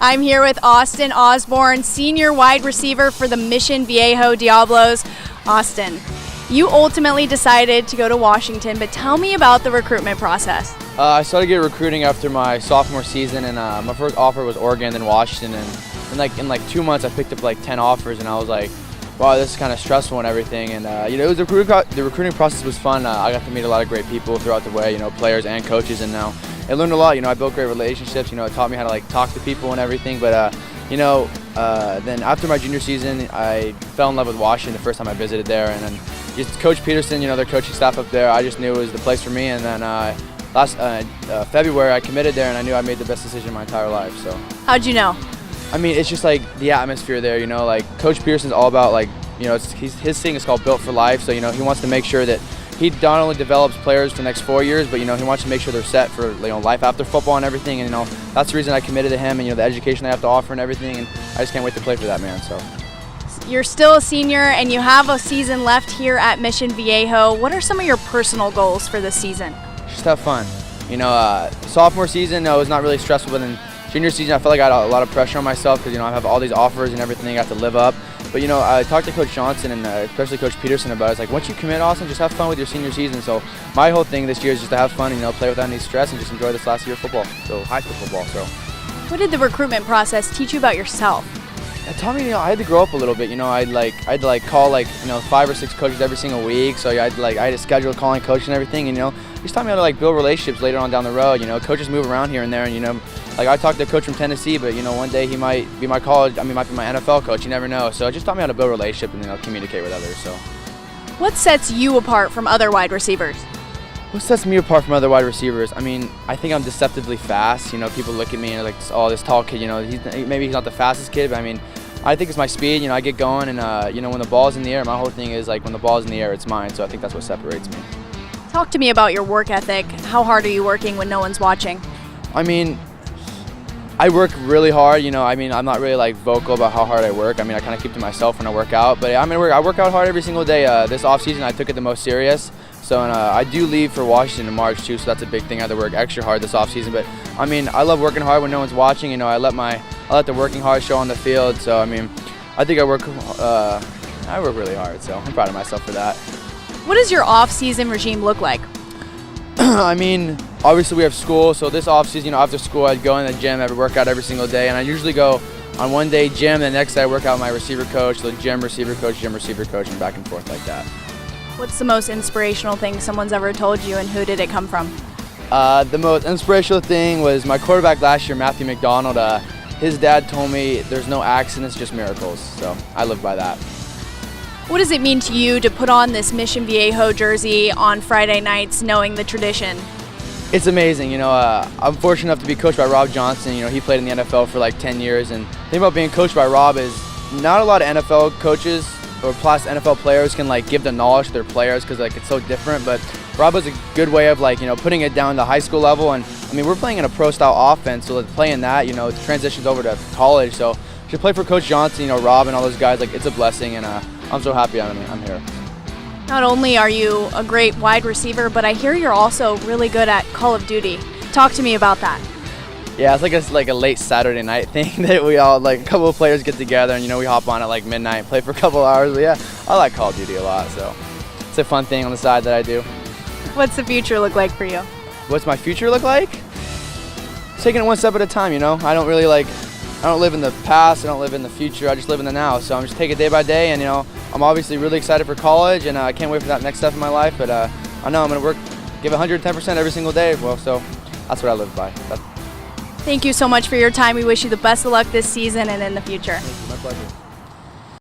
I'm here with Austin Osborne, senior wide receiver for the Mission Viejo Diablos. Austin, you ultimately decided to go to Washington, but tell me about the recruitment process. I started getting recruiting after my sophomore season, and my first offer was Oregon, then Washington, and in like 2 months I picked up like 10 offers, and I was like, wow, this is kind of stressful and everything. And it was the recruiting process was fun. I got to meet a lot of great people throughout the way, players and coaches, and now I learned a lot. I built great relationships. It taught me how to like talk to people and everything. But then after my junior season, I fell in love with Washington the first time I visited there, and then just Coach Peterson, their coaching staff up there, I just knew it was the place for me. And then last February, I committed there, and I knew I made the best decision of my entire life. So How'd you know? I mean, it's just like the atmosphere there, like Coach Pearson's all about like, his thing is called Built for Life. So, he wants to make sure that he not only develops players for the next 4 years, but, he wants to make sure they're set for, life after football and everything. And, that's the reason I committed to him, and, the education they have to offer and everything. And I just can't wait to play for that man, so. You're still a senior and you have a season left here at Mission Viejo. What are some of your personal goals for this season? Just have fun. Sophomore season, it was not really stressful, but then junior season, I felt like I had a lot of pressure on myself because, I have all these offers and everything I have to live up. But, I talked to Coach Johnson and especially Coach Peterson about it. It's like, once you commit, Austin, just have fun with your senior season. So my whole thing this year is just to have fun and, play without any stress and just enjoy this last year of football, so high school football. So, what did the recruitment process teach you about yourself? It taught me, I had to grow up a little bit. I'd call 5 or 6 coaches every single week. So I had to schedule calling coaches and everything. And, it just taught me how to build relationships later on down the road. Coaches move around here and there, and I talked to a coach from Tennessee, but one day he might be my might be my NFL coach. You never know. So it just taught me how to build a relationship and communicate with others. So, what sets you apart from other wide receivers? What sets me apart from other wide receivers? I mean, I think I'm deceptively fast. People look at me and like, oh, this tall kid. Maybe he's not the fastest kid, but I mean, I think it's my speed. I get going, and when the ball's in the air, my whole thing is like when the ball's in the air, it's mine. So I think that's what separates me. Talk to me about your work ethic. How hard are you working when no one's watching? I mean, I work really hard. I'm not really vocal about how hard I work. I kind of keep to myself when I work out. But I work out hard every single day. This off season, I took it the most serious. So I do leave for Washington in March too. So that's a big thing. I have to work extra hard this off season. But I love working hard when no one's watching. I let the working hard show on the field. So I think I work really hard. So I'm proud of myself for that. What does your off-season regime look like? Obviously we have school, so this off-season, after school, I'd go in the gym, I'd work out every single day, and I usually go on one day gym, the next day I work out with my receiver coach, the gym, receiver coach, and back and forth like that. What's the most inspirational thing someone's ever told you, and who did it come from? The most inspirational thing was my quarterback last year, Matthew McDonald. His dad told me there's no accidents, just miracles, so I live by that. What does it mean to you to put on this Mission Viejo jersey on Friday nights knowing the tradition? It's amazing. I'm fortunate enough to be coached by Rob Johnson. He played in the NFL for like 10 years. And the thing about being coached by Rob is not a lot of NFL coaches or plus NFL players can give the knowledge to their players because it's so different. But Rob has a good way of putting it down to high school level. And we're playing in a pro style offense, so playing that, it transitions over to college. So to play for Coach Johnson, Rob and all those guys, it's a blessing. And I'm so happy I'm here. Not only are you a great wide receiver, but I hear you're also really good at Call of Duty. Talk to me about that. Yeah, it's like a late Saturday night thing that we all, a couple of players get together and, we hop on at midnight and play for a couple hours. But yeah, I like Call of Duty a lot, so it's a fun thing on the side that I do. What's the future look like for you? What's my future look like? Taking it one step at a time, I don't really I don't live in the past, I don't live in the future, I just live in the now. So I'm just taking it day by day, and I'm obviously really excited for college, and I can't wait for that next step in my life. But I know I'm going to give 110% every single day. Well, so that's what I live by. Thank you so much for your time. We wish you the best of luck this season and in the future. Thank you. My pleasure.